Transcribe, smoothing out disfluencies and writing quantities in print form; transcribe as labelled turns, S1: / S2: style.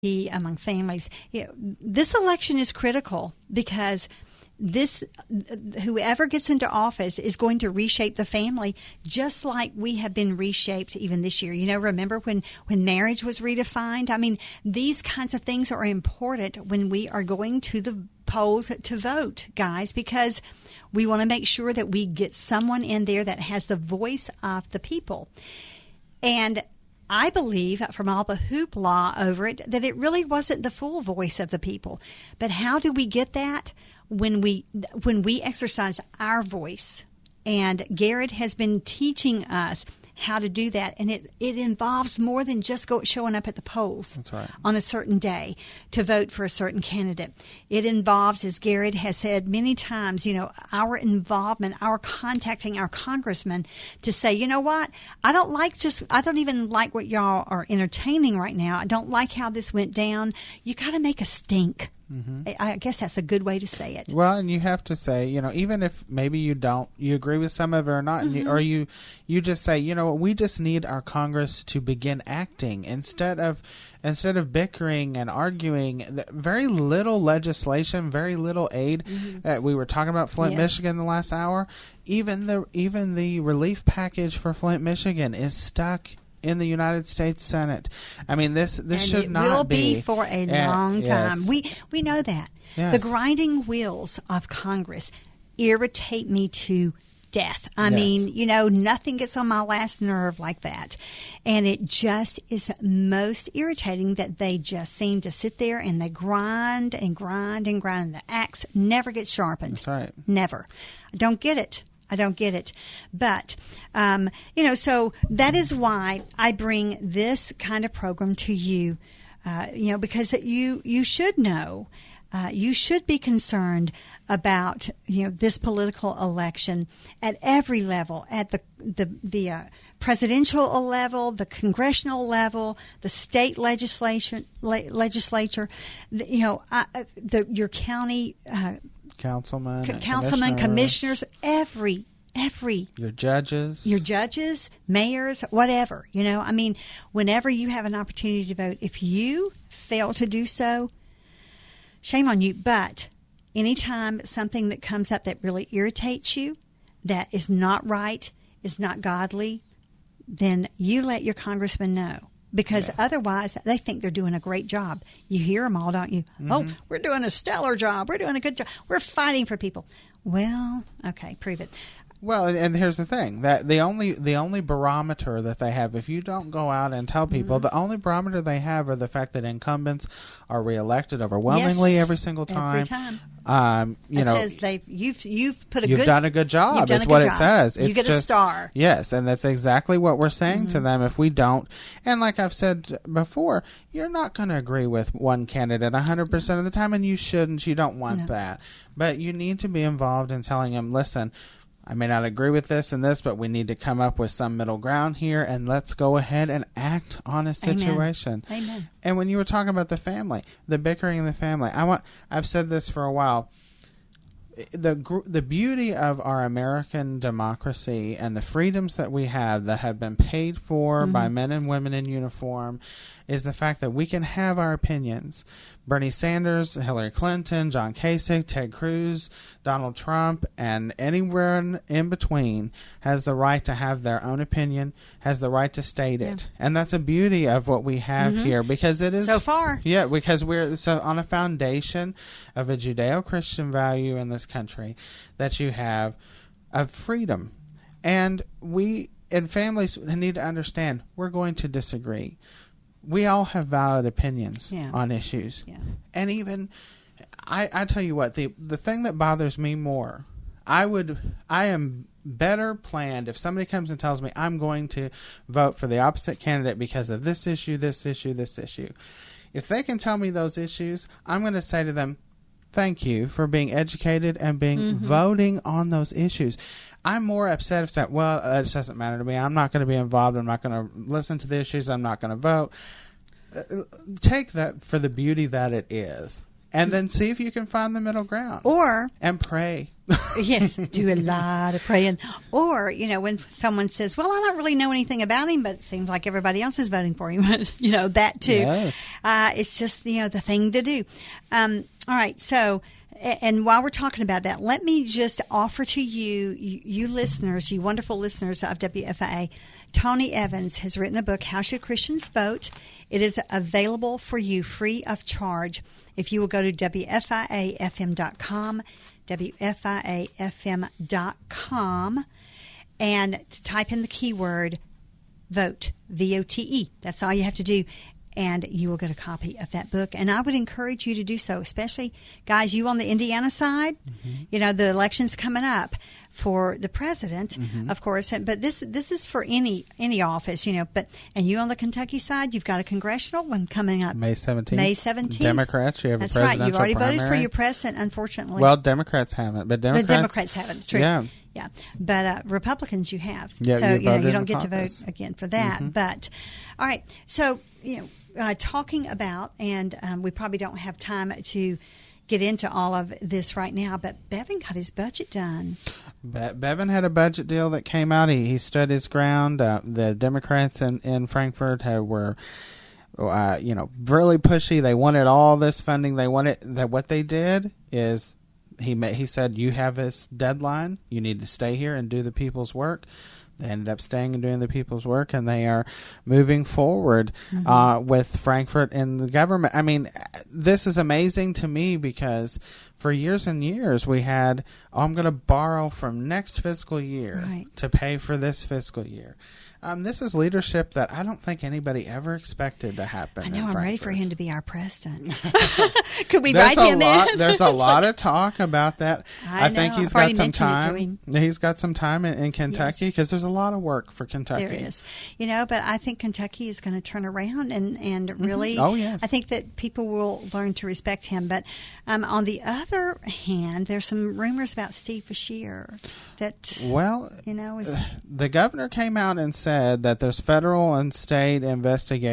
S1: among families. This election is critical because whoever gets into office is going to reshape the family, just like we have been reshaped even this year. Remember when marriage was redefined? I mean, these kinds of things are important when we are going to the polls to vote, guys, because we want to make sure that we get someone in there that has the voice of the people. And I believe, from all the hoopla over it, that it really wasn't the full voice of the people. But how do we get that? When we exercise our voice. And Garrett has been teaching us how to do that. And it involves more than just showing up at the polls.
S2: That's right.
S1: On a certain day to vote for a certain candidate. It involves, as Garrett has said many times, our involvement, our contacting our congressman to say, you know what, I don't even like what y'all are entertaining right now. I don't like how this went down. You got to make a stink. Mm-hmm. I guess that's a good way to say it.
S2: Well, and you have to say, even if maybe you agree with some of it or not, mm-hmm. or you just say, we just need our Congress to begin acting instead of bickering and arguing. Very little legislation, very little aid. Mm-hmm. We were talking about Flint, yes. Michigan the last hour. Even the relief package for Flint, Michigan is stuck in the United States Senate. I mean, this should not be.
S1: It will be for a long time.
S2: Yes.
S1: We know that.
S2: Yes.
S1: The grinding wheels of Congress irritate me to death. I
S2: Yes.
S1: mean, nothing gets on my last nerve like that. And it just is most irritating that they just seem to sit there and they grind and grind and grind. The axe never gets sharpened.
S2: That's right.
S1: Never. I don't get it. But, so that is why I bring this kind of program to you, because you should know, you should be concerned about, this political election at every level, at the presidential level, the congressional level, the state legislature, your county councilmen, commissioners, every
S2: your judges,
S1: mayors, whatever. Whenever you have an opportunity to vote, if you fail to do so, shame on you. But anytime something that comes up that really irritates you, that is not right, is not godly, then you let your congressman know. Because otherwise, they think they're doing a great job. You hear them all, don't you? Mm-hmm. Oh, we're doing a stellar job. We're doing a good job. We're fighting for people. Well, okay, prove it.
S2: Well, and here's the thing, that the only barometer that they have, if you don't go out and tell people, mm-hmm. the only barometer they have are the fact that incumbents are reelected overwhelmingly every single time.
S1: Every time.
S2: It
S1: says you've
S2: done a good job. Is what it says.
S1: You get a star.
S2: Yes, and that's exactly what we're saying
S1: mm-hmm.
S2: to them. If we don't, and like I've said before, you're not going to agree with one candidate 100% of the time, and you shouldn't. You don't want that, but you need to be involved in telling them, listen, I may not agree with this and this, but we need to come up with some middle ground here, and let's go ahead and act on a situation.
S1: Amen.
S2: And when you were talking about the family, the bickering in the family, I've said this for a while. The beauty of our American democracy and the freedoms that we have that have been paid for mm-hmm. by men and women in uniform is the fact that we can have our opinions. Bernie Sanders, Hillary Clinton, John Kasich, Ted Cruz, Donald Trump, and anyone in between has the right to have their own opinion, has the right to state it. And that's a beauty of what we have
S1: mm-hmm.
S2: here, because it is...
S1: So far.
S2: Yeah, because we're on a foundation of a Judeo-Christian value in this country that you have of freedom. And we, and families need to understand, we're going to disagree. We all have valid opinions on issues. Yeah. And even, I tell you what, the thing that bothers me more, I am better planned if somebody comes and tells me I'm going to vote for the opposite candidate because of this issue, this issue, this issue. If they can tell me those issues, I'm going to say to them, thank you for being educated and being mm-hmm. voting on those issues. I'm more upset if that, well, it just doesn't matter to me. I'm not going to be involved. I'm not going to listen to the issues. I'm not going to vote. Take that for the beauty that it is. And then see if you can find the middle ground. And pray.
S1: Yes, do a lot of praying. Or, when someone says, well, I don't really know anything about him, but it seems like everybody else is voting for him. That too.
S2: Yes.
S1: It's just, the thing to do. All right, so... And while we're talking about that, let me just offer to you listeners, you wonderful listeners of WFIA, Tony Evans has written a book, How Should Christians Vote? It is available for you free of charge. If you will go to WFIAFM.com, WFIAFM.com, and type in the keyword vote, VOTE. That's all you have to do. And you will get a copy of that book. And I would encourage you to do so, especially, guys, you on the Indiana side. Mm-hmm. The election's coming up for the president, mm-hmm. of course. But this is for any office, But and you on the Kentucky side, you've got a congressional one coming up.
S2: May 17th.
S1: May 17th.
S2: Democrats, you have
S1: That's
S2: a presidential
S1: right. You've already
S2: primary.
S1: voted for your president, unfortunately.
S2: Well, Democrats haven't. But
S1: Democrats haven't. True.
S2: Yeah.
S1: Yeah, but Republicans you have.
S2: Yeah,
S1: so,
S2: you
S1: don't get to vote again for that.
S2: Mm-hmm.
S1: But, all right, so, talking about, and we probably don't have time to get into all of this right now, but Bevan got his budget done.
S2: Bevan had a budget deal that came out. He stood his ground. The Democrats in Frankfurt were, really pushy. They wanted all this funding. They wanted that. What they did is he said, you have this deadline. You need to stay here and do the people's work. They ended up staying and doing the people's work, and they are moving forward with Frankfurt and the government. I mean, this is amazing to me because for years and years we had, I'm going to borrow from next fiscal year to pay for this fiscal year. This is leadership that I don't think anybody ever expected to happen.
S1: I know.
S2: I'm
S1: ready for him to be our president. Could we write him in?
S2: There's a lot of talk about that. I think he's got some
S1: time.
S2: He's got some time in Kentucky because there's a lot of work for Kentucky.
S1: There is. But I think Kentucky is going to turn around and really.
S2: Mm-hmm. Oh, yes.
S1: I think that people will learn to respect him. But on the other hand, there's some rumors about Steve Beshear that.
S2: Well, the governor came out and said that there's federal and state investigations